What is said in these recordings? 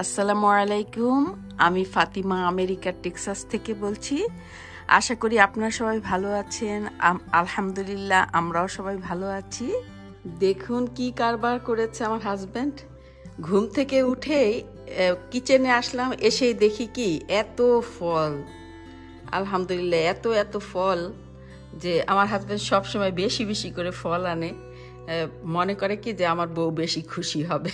আসসালামু আলাইকুম। আমি ফাতিমা আমেরিকার টেক্সাস থেকে বলছি। আশা করি আপনারা সবাই ভালো আছেন। আলহামদুলিল্লাহ আমরাও সবাই ভালো আছি। দেখুন কি কারবার করেছে আমার হাজব্যান্ড। ঘুম থেকে উঠেই কিচেনে আসলাম, এসেই দেখি কি এত ফল। আলহামদুলিল্লাহ এত এত ফল যে আমার হাজব্যান্ড সবসময় বেশি বেশি করে ফল আনে। মনে করে কি যে আমার বউ বেশি খুশি হবে।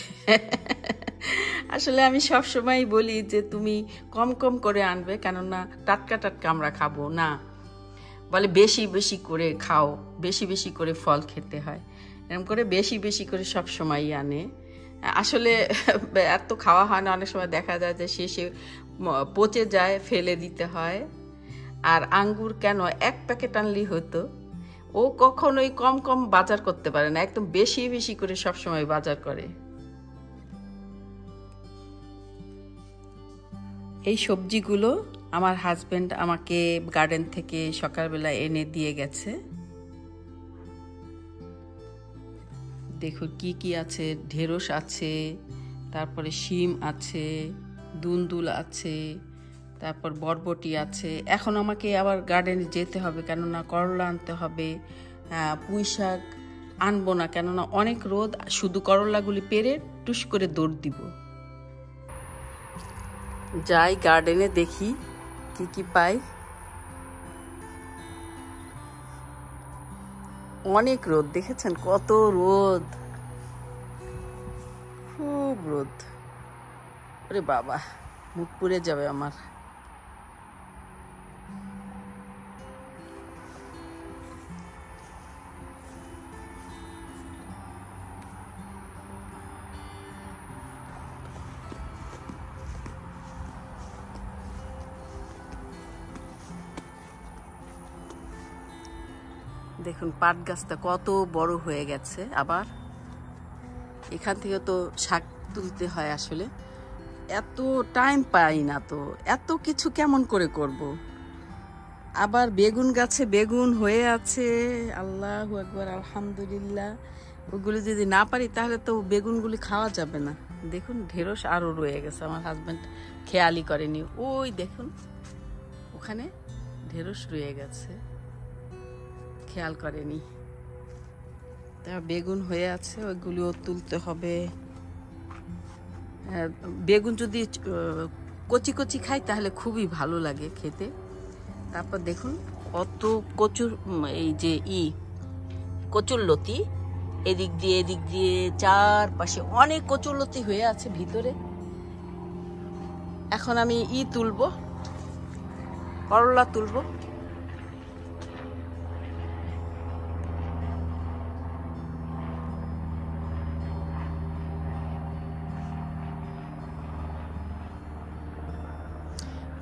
আসলে আমি সবসময় বলি যে তুমি কম কম করে আনবে, কেননা টাটকা টাটকা আমরা খাবো না। বলে বেশি বেশি করে খাও, বেশি বেশি করে ফল খেতে হয়। এরকম করে বেশি বেশি করে সব সময়ই আনে। আসলে এত খাওয়া হয় না, অনেক সময় দেখা যায় যে শেষে পচে যায়, ফেলে দিতে হয়। আর আঙ্গুর কেন এক প্যাকেট আনলেই হতো। ও কখনোই কম কম বাজার করতে পারে না, একদম বেশি বেশি করে সবসময় বাজার করে। এই সবজিগুলো আমার হাজব্যান্ড আমাকে গার্ডেন থেকে সকালবেলা এনে দিয়ে গেছে। দেখো কি কি আছে, ঢেঁড়স আছে, তারপরে শিম আছে, দুন্দুল আছে, তারপর বরবটি আছে। এখন আমাকে আবার গার্ডেনে যেতে হবে, কেননা করলা আনতে হবে। পুঁই শাক আনবো না, কেননা অনেক রোদ, শুধু করলাগুলি পেরে টুস করে দৌড় দিব। যাই গার্ডেনে দেখি কি কি পাই। অনেক রোদ, দেখেছেন কত রোদ, খুব রোদ। ওরে বাবা, মুখ পুড়ে যাবে আমার। দেখুন পাট গাছটা কত বড় হয়ে গেছে। আবার এখান থেকে তো শাক তুলতে হয়। আসলে এত টাইম পাই না, তো এত কিছু কেমন করে করব। আবার বেগুন গাছে বেগুন হয়ে আছে, আল্লাহু আকবার, আলহামদুলিল্লাহ। ওগুলো যদি না পারি তাহলে তো বেগুনগুলি খাওয়া যাবে না। দেখুন ঢেঁড়স আরও রয়ে গেছে, আমার হাজব্যান্ড খেয়ালই করেনি। ওই দেখুন ওখানে ঢেঁড়স রয়ে গেছে, খেয়াল করেনি। তা বেগুন হয়ে আছে, ওইগুলিও তুলতে হবে। বেগুন যদি কচি কচি খাই তাহলে খুবই ভালো লাগে খেতে। তারপর দেখুন কত কচুর, এই যে কচুরলতি, এদিক দিয়ে চারপাশে অনেক কচুরলতি হয়ে আছে ভিতরে। এখন আমি তুলবো, করলা তুলবো।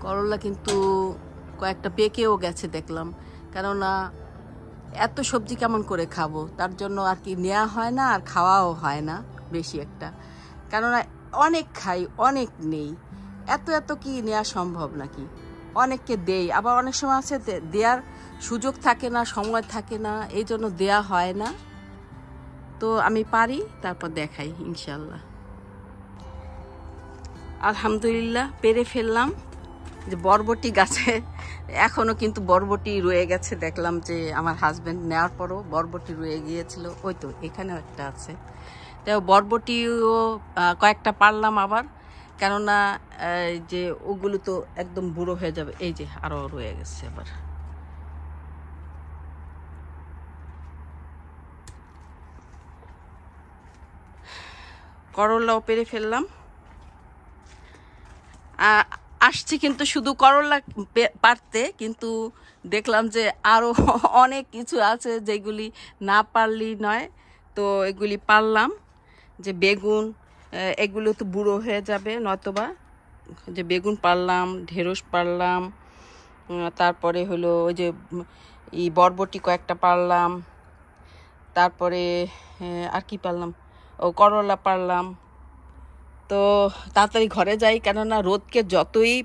করলা কিন্তু কয়েকটা পেকেও গেছে দেখলাম, কেননা এত সবজি কেমন করে খাবো, তার জন্য আর কি নেওয়া হয় না, আর খাওয়াও হয় না বেশি একটা। কেননা অনেক খাই, অনেক নেই, এত এত কি নেওয়া সম্ভব নাকি। অনেককে দেই, আবার অনেক সময় আছে দেওয়ার সুযোগ থাকে না, সময় থাকে না, এই জন্য দেওয়া হয় না। তো আমি পারি, তারপর দেখাই ইনশাল্লাহ। আলহামদুলিল্লাহ পেরে ফেললাম। যে বরবটি গাছে এখনো কিন্তু বরবটি রয়ে গেছে, দেখলাম যে আমার হাজব্যান্ড নেওয়ার পরও বরবটি রয়ে গিয়েছিল। ওই তো এখানেও একটা আছে। তাই বরবটিও কয়েকটা পারলাম আবার, কেননা যে ওগুলো তো একদম বুড়ো হয়ে যাবে। এই যে আরো রয়ে গেছে। আবার করলাও পেরে ফেললাম। আসছি কিন্তু শুধু করলা পারতে, কিন্তু দেখলাম যে আরো অনেক কিছু আছে যেগুলি না পারলেই নয়। তো এগুলি পারলাম। যে বেগুন, এগুলো তো বুড়ো হয়ে যাবে নয়তোবা। যে বেগুন পারলাম, ঢেঁড়স পারলাম, তারপরে হলো ওই যে বরবটি কয়েকটা পারলাম, তারপরে আর কি পারলাম, ও করলা পারলাম। তো তাড়াতাড়ি ঘরে যাই, কেননা রোদকে যতই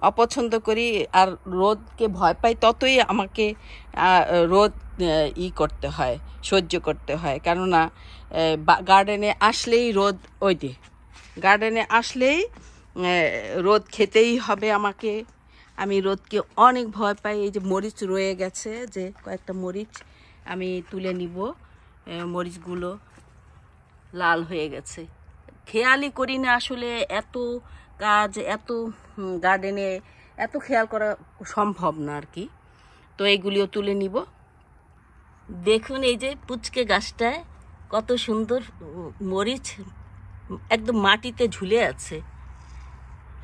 অপছন্দ করি আর রোদকে ভয় পাই, ততই আমাকে রোদ করতে হয়, সহ্য করতে হয়। কেননা গার্ডেনে আসলেই রোদ, ওই যে গার্ডেনে আসলেই রোদ খেতেই হবে আমাকে। আমি রোদকে অনেক ভয় পাই। এই যে মরিচ রয়ে গেছে, যে কয়েকটা মরিচ আমি তুলে নিব। মরিচগুলো লাল হয়ে গেছে, খেয়ালই করি না আসলে। এত কাজ, এত গার্ডেনে এত খেয়াল করা সম্ভব না আর কি। তো এইগুলিও তুলে নিব। দেখুন এই যে পুচকে গাছটায় কত সুন্দর মরিচ একদম মাটিতে ঝুলে আছে।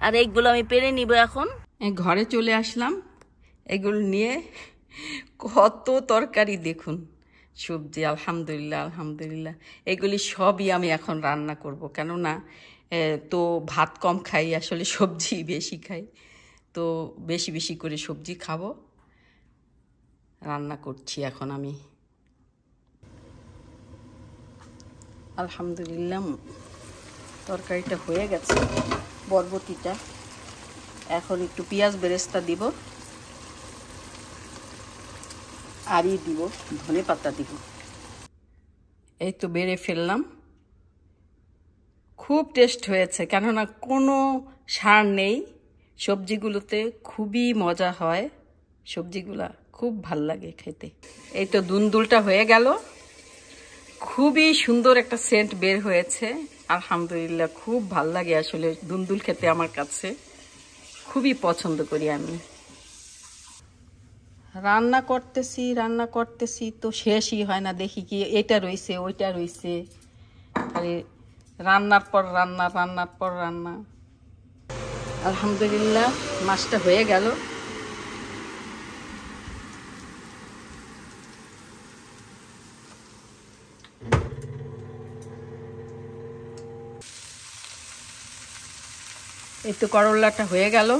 আর এইগুলো আমি পেরে নিব এখন। ঘরে চলে আসলাম এগুলো নিয়ে। কত তরকারি দেখুন, সবজি, আলহামদুলিল্লাহ আলহামদুলিল্লাহ। এগুলি সবই আমি এখন রান্না করব, কেননা তো ভাত কম খাই, আসলে সবজি বেশি খাই। তো বেশি বেশি করে সবজি খাবো। রান্না করছি এখন আমি। আলহামদুলিল্লাহ তরকারিটা হয়ে গেছে, বরবটিটা। এখন একটু পেঁয়াজ বেরেস্তা দিব, আরই দিব ধনে পাতা দিব। এই তো বেড়ে ফেললাম। খুব টেস্ট হয়েছে, কেননা কোনো সার নেই সবজিগুলোতে। খুবই মজা হয়, সবজিগুলা খুব ভাল লাগে খেতে। এই তো দুন্দুলটা হয়ে গেল, খুবই সুন্দর একটা সেন্ট বের হয়েছে। আলহামদুলিল্লাহ খুব ভাল লাগে আসলে দুন্দুল খেতে, আমার কাছে খুবই পছন্দ করি আমি। রান্না করতেছি তো শেষই হয় না। দেখি কি এটা রইছে ওইটা রইছে, খালি রান্নার পর রান্না, রান্নার পর রান্না। আলহামদুলিল্লাহ মাছটা হয়ে গেল। এই তো করলাটা হয়ে গেল।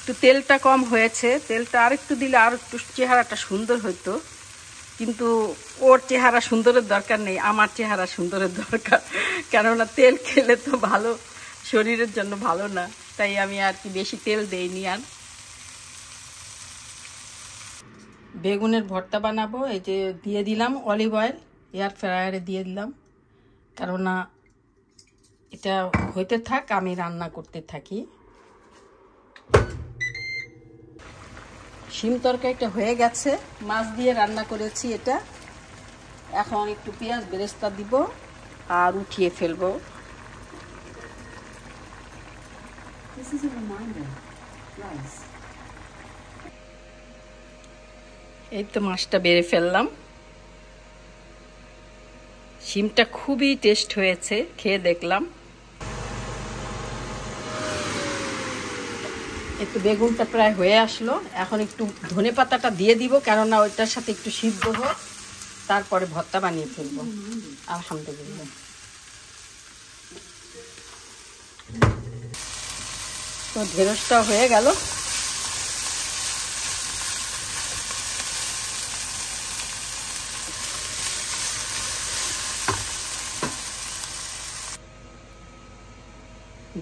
একটু তেলটা কম হয়েছে, তেলটা আর একটু দিলে আর একটু চেহারাটা সুন্দর হতো। কিন্তু ওর চেহারা সুন্দরের দরকার নেই, আমার চেহারা সুন্দরের দরকার। কেননা তেল খেলে তো ভালো, শরীরের জন্য ভালো না, তাই আমি আর কি বেশি তেল দেইনি। আর বেগুনের ভর্তা বানাবো। এই যে দিয়ে দিলাম অলিভ অয়েল, এয়ার ফ্রায়ারে দিয়ে দিলাম, কেননা এটা হইতে থাক, আমি রান্না করতে থাকি। শিম তরকারিটা হয়ে গেছে, মাছ দিয়ে রান্না করেছি এটা। এখন একটু পেঁয়াজ বেরেস্তা দিব আর উঠিয়ে ফেলবো। এই তো মাছটা বেড়ে ফেললাম। শিমটা খুবই টেস্ট হয়েছে, খেয়ে দেখলাম। একটু বেগুনটা প্রায় হয়ে আসলো, এখন একটু ধনে পাতাটা দিয়ে দিব, কেননা ওইটার সাথে একটু সিদ্ধ হোক, তারপরে ভর্তা বানিয়ে ফেলবো। আলহামদুলিল্লাহ তো ঢেঁড়সটাও হয়ে গেল।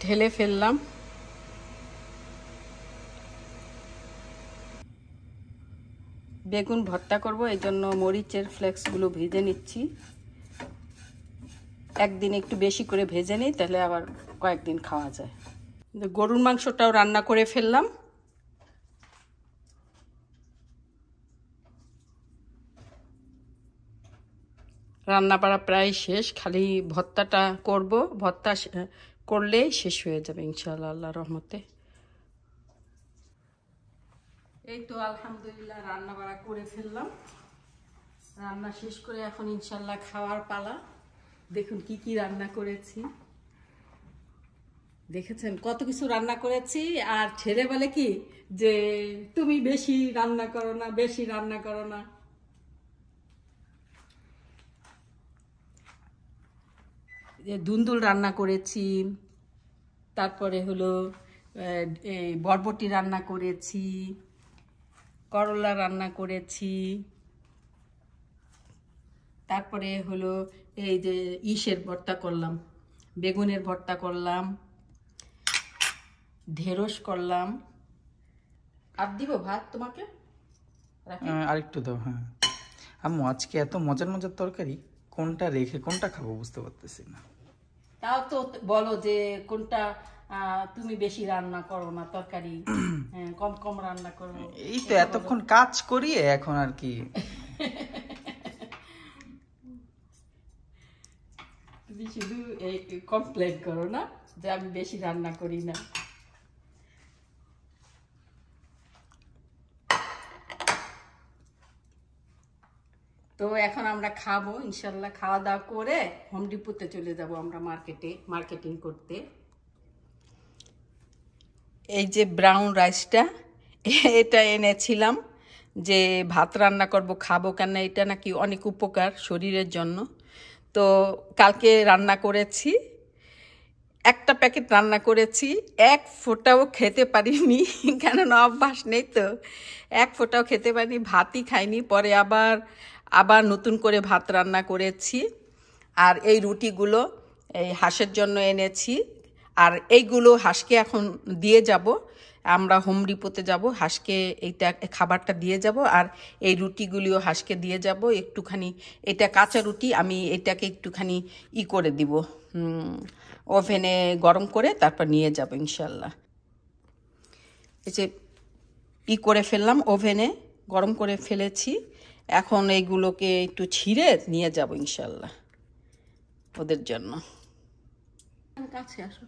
ঢেলে ফেললাম। বেগুন ভর্তা করব, এই জন্য মরিচের ফ্লেক্সগুলো ভেজে নিচ্ছি। একদিন একটু বেশি করে ভেজে নিই, তাহলে আবার কয়েকদিন খাওয়া যায়। গরুর মাংসটাও রান্না করে ফেললাম। রান্না বাড়া প্রায় শেষ, খালি ভর্তাটা করব। ভর্তা করলেই শেষ হয়ে যাবে ইনশাআল্লাহ, আল্লাহর রহমতে। এই তো আলহামদুলিল্লাহ রান্না বাড়া করে ফেললাম। রান্না শেষ করে এখন ইনশাআল্লাহ খাওয়ার পালা। দেখুন কি কি রান্না করেছি, দেখেছেন কত কিছু রান্না করেছি। আর ছেলে বলে কি যে তুমি বেশি রান্না করো না, বেশি রান্না করো না। দুন্দুল রান্না করেছি, তারপরে হলো বরবটি রান্না করেছি, করলা রান্না করেছি, তারপরে হলো এই যে ইসের ভর্তা করলাম, বেগুনের ভর্তা করলাম, ঢেঁড়স করলাম। আর দিব ভাত তোমাকে? আরেকটু দাও। হ্যাঁ আম্মু, আজকে এত মজার মজার তরকারি, কোনটা রেখে কোনটা খাবো বুঝতে পারতেছি না। তাও তো বলো যে কোনটা তুমি বেশি রান্না করো না তরকারি, কম কম রান্না করো। এই তো এতক্ষণ কাজ করি এখন আর কি। তুমি শুধু এই কমপ্লেন করো না যে আমি বেশি রান্না করি না। তো এখন আমরা খাবো ইনশাল্লাহ, খাওয়া দাওয়া করে হোম ডিপোতে চলে যাব আমরা মার্কেটিং করতে। এই যে ব্রাউন রাইসটা এটা এনেছিলাম, যে ভাত রান্না করব খাবো, কেন এটা নাকি অনেক উপকার শরীরের জন্য। তো কালকে রান্না করেছি, একটা প্যাকেট রান্না করেছি, এক ফোঁটাও খেতে পারিনি, কেননা অভ্যাস নেই তো, এক ফোঁটাও খেতে পারিনি, ভাতই খাইনি। পরে আবার নতুন করে ভাত রান্না করেছি। আর এই রুটিগুলো এই হাঁসের জন্য এনেছি, আর এইগুলো হাঁসকে এখন দিয়ে যাব, আমরা হোম ডিপোতে যাব, হাঁসকে এইটা খাবারটা দিয়ে যাব, আর এই রুটিগুলিও হাঁসকে দিয়ে যাব একটুখানি। এটা কাঁচা রুটি, আমি এটাকে একটুখানি করে দিব, ওভেনে গরম করে তারপর নিয়ে যাব ইনশাল্লাহ। এই যে করে ফেললাম, ওভেনে গরম করে ফেলেছি, এখন এইগুলোকে একটু ছিঁড়ে নিয়ে যাব ইনশাল্লাহ ওদের জন্য। কাছে আসো।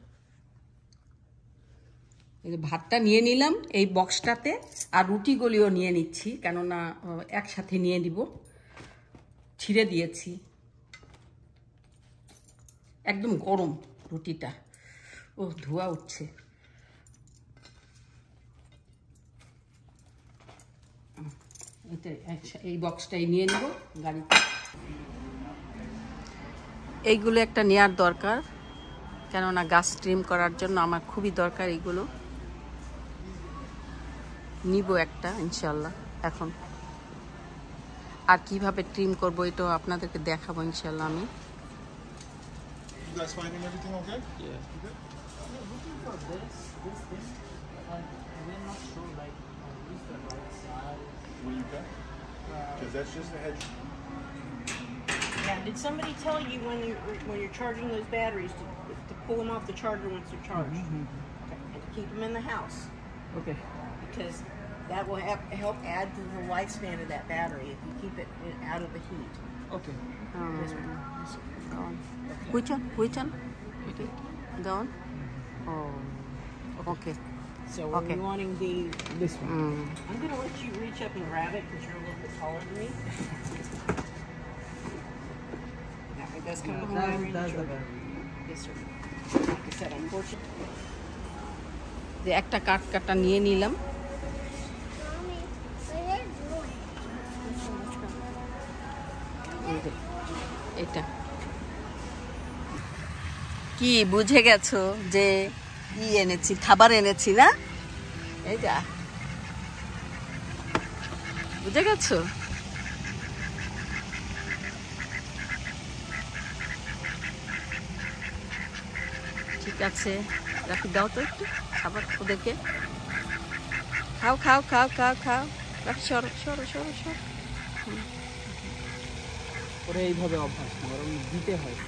এই যে ভাতটা নিয়ে নিলাম এই বক্সটাতে, আর রুটিগুলিও নিয়ে নিচ্ছি, কেননা একসাথে নিয়ে নিব। ছিঁড়ে দিয়েছি, একদম গরম রুটিটা, ও ধোয়া উঠছে। এই বক্সটাই নিয়ে নেব গাড়িতে। এইগুলো একটা নেয়ার দরকার, কেননা গাছ ট্রিম করার জন্য আমার খুবই দরকার এইগুলো। নিব একটা ইনশাল্লাহ এখন, আর কিভাবে ট্রিম করব এটাও আপনাদেরকে দেখাবো ইনশাল্লাহ আমি। Because that's just a hedge. Yeah, did somebody tell you when you're charging those batteries to pull them off the charger once they're charged? Okay. And to keep them in the house, okay, because that will help add to the lifespan of that battery if you keep it out of the heat. Okay. This one. Go on. Which one? Okay. Go on. Oh, okay. So we're Okay. wanting This one. I'm going to let you reach up and grab it because you're a little bit taller than me. Now, it does come with a battery and a charger. Yes, sir. Like I said, unfortunately. যে একটা কাটা নিয়ে নিলাম। এটা কি বুঝে গেছো যে এনেছি, খাবার এনেছি না? এই যা, বুঝে গেছো? ঠিক আছে, রাখি, দাও তো একটু খাবার ওদেরকে। খাও খাও খাও খাও খাও, রাখি, সরো সরো সরো সরো। ওরা এইভাবে অভ্যাস না, বরং দিতে হয়।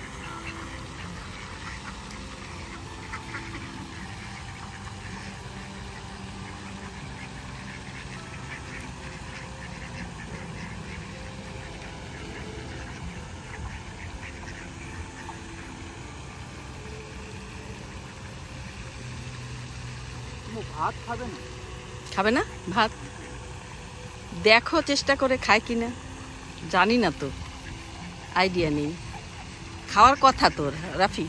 ভাত খাবে না? খাবে না ভাত? দেখো চেষ্টা করে খায় কিনা, জানি না তো, আইডিয়া নেই। খাওয়ার কথা তোর রাফি।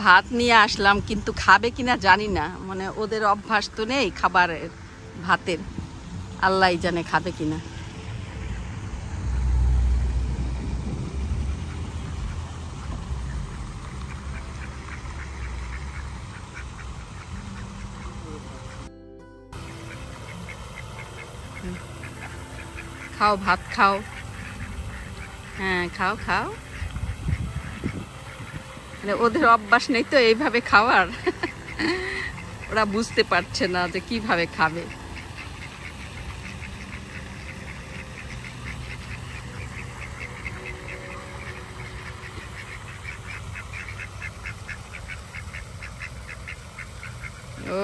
ভাত নিয়ে আসলাম, কিন্তু খাবে কিনা জানি না, মানে ওদের অভ্যাস তো নেই খাবারের, ভাতের, আল্লাহই জানে খাবে কিনা। খাও, ভাত খাও। হ্যাঁ, খাও খাও। মানে ওদের অভ্যাস নেই তো এইভাবে খাওয়ার। ওরা বুঝতে পারছে না যে কিভাবে খাবে। ও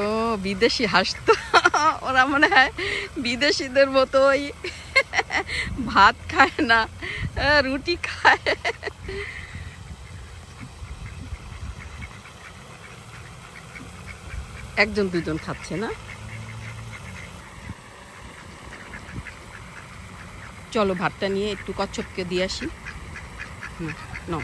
বিদেশি হাসতো। ওরা মনে হয় বিদেশিদের মতোই ভাত খায় না, রুটি খায়। একজন দুজন খাচ্ছে না। চলো ভাতটা নিয়ে একটু কচ্ছপকে দিয়ে আসি। না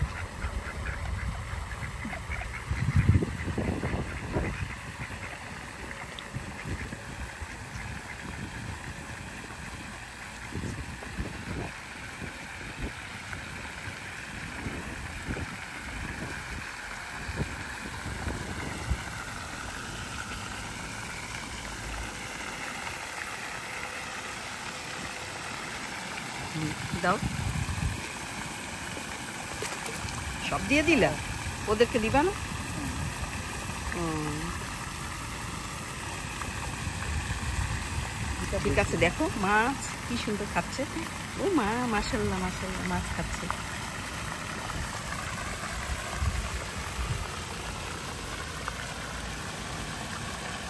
দাও, সব দিয়ে দিলা, ওদেরকে দিবা না? ঠিক আছে, দেখো মাছ কি সুন্দর খাচ্ছে। ও মা, মাশাআল্লাহ মাশাআল্লাহ, মাছ খাচ্ছে।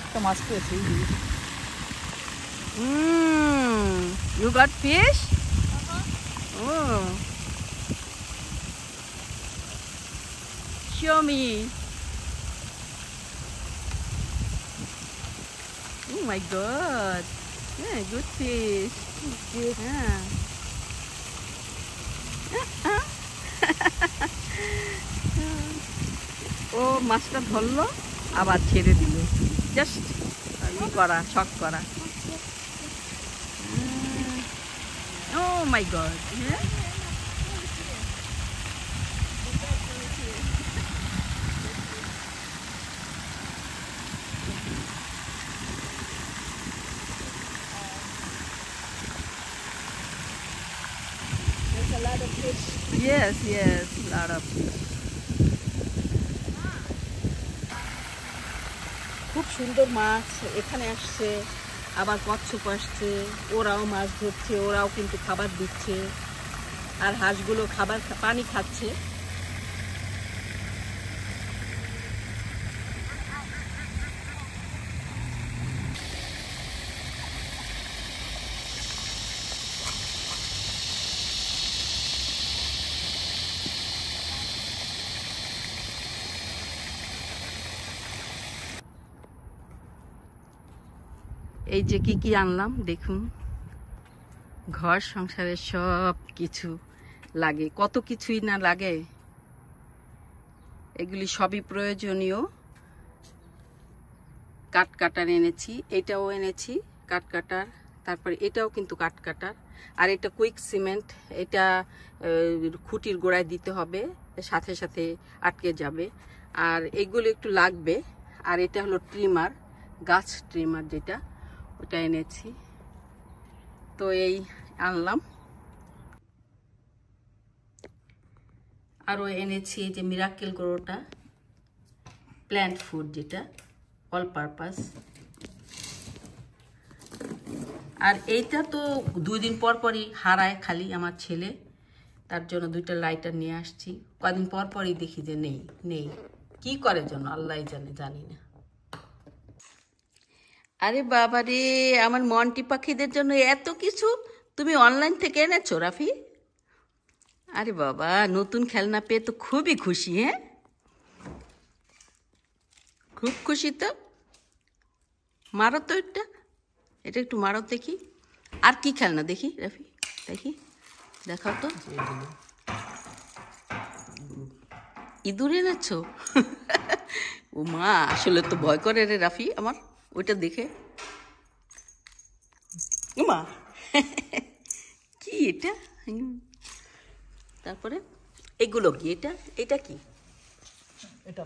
একটা মাছ পেয়েছি। You got fish? Oh. Show me. Oh my God. Yeah, good fish. Yeah. ও মাছটা ধরলো আবার ছেড়ে দিল, জাস্ট করা, শখ করা। Oh my God. Yeah. There's a lot of fish. Yes, yes, lot of fish. খুব সুন্দর মাছ এখানে আসছে, আবার কচ্ছপ আসছে, ওরাও মাছ ধরছে, ওরাও কিন্তু খাবার দিচ্ছে, আর হাঁসগুলো খাবার পানি খাচ্ছে। এই যে কি কি আনলাম দেখুন, ঘর সংসারের সব কিছু লাগে, কত কিছুই না লাগে। এগুলি সবই প্রয়োজনীয়। কাঠকাটার এনেছি, এটাও এনেছি কাঠকাটার, তারপরে এটাও কিন্তু কাঠকাটার, আর এটা কুইক সিমেন্ট, এটা খুঁটির গোড়ায় দিতে হবে, সাথে সাথে আটকে যাবে। আর এগুলো একটু লাগবে। আর এটা হলো ট্রিমার, গাছ ট্রিমার যেটা, ওটা এনেছি। তো এই আনলাম। আরও এনেছি এই যে মিরাকেল গ্রোটা, প্ল্যান্ট ফুড যেটা অল পারপাস। আর এইটা তো 2 দিন পর পরই হারায় খালি আমার ছেলে, তার জন্য 2টা লাইটার নিয়ে আসছি। কদিন পর পরই দেখি যে নেই নেই, কি করে জন্য আল্লাহ জানে, জানি না। আরে বাবা রে, আমার মন্টি পাখিদের জন্য এত কিছু তুমি অনলাইন থেকে এনেছো রাফি? আরে বাবা, নতুন খেলনা পেয়ে তো খুবই খুশি। হ্যাঁ, খুব খুশি তো। মারো তো এটা, এটা একটু মারো দেখি। আর কি খেলনা দেখি রাফি, দেখি, দেখাও তো। ইঁদুর এনেছো? ও মা, আসলে তো ভয় করে রে রাফি আমার ওইটা দেখে। ও মা, কি এটা? তারপরে এগুলো কি? এটা এটা কি? এটা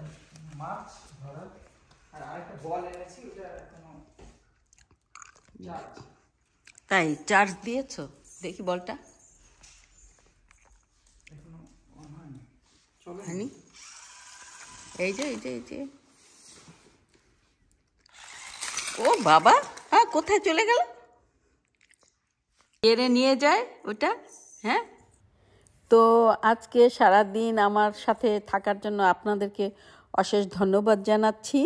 মাছ ধরা। আর আরেকটা বল এনেছি, ওটা এখনো চার্জ। তাই চার্জ দিয়েছো? দেখি বলটা এখনো অন হয়নি, চলে হয়নি। এই যে এই যে এই যে, ও বাবা, হ্যাঁ কোথায় চলে গেল? এরে নিয়ে যায় ওটা। হ্যাঁ, তো আজকে সারাদিন আমার সাথে থাকার জন্য আপনাদেরকে অশেষ ধন্যবাদ জানাচ্ছি।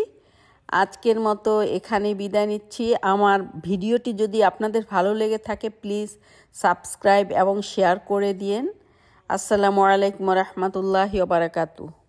আজকের মতো এখানে বিদায় নিচ্ছি। আমার ভিডিওটি যদি আপনাদের ভালো লেগে থাকে প্লিজ সাবস্ক্রাইব এবং শেয়ার করে দিন। আসসালামু আলাইকুম রহমতুল্লাহি ওয়া বারাকাতুহু।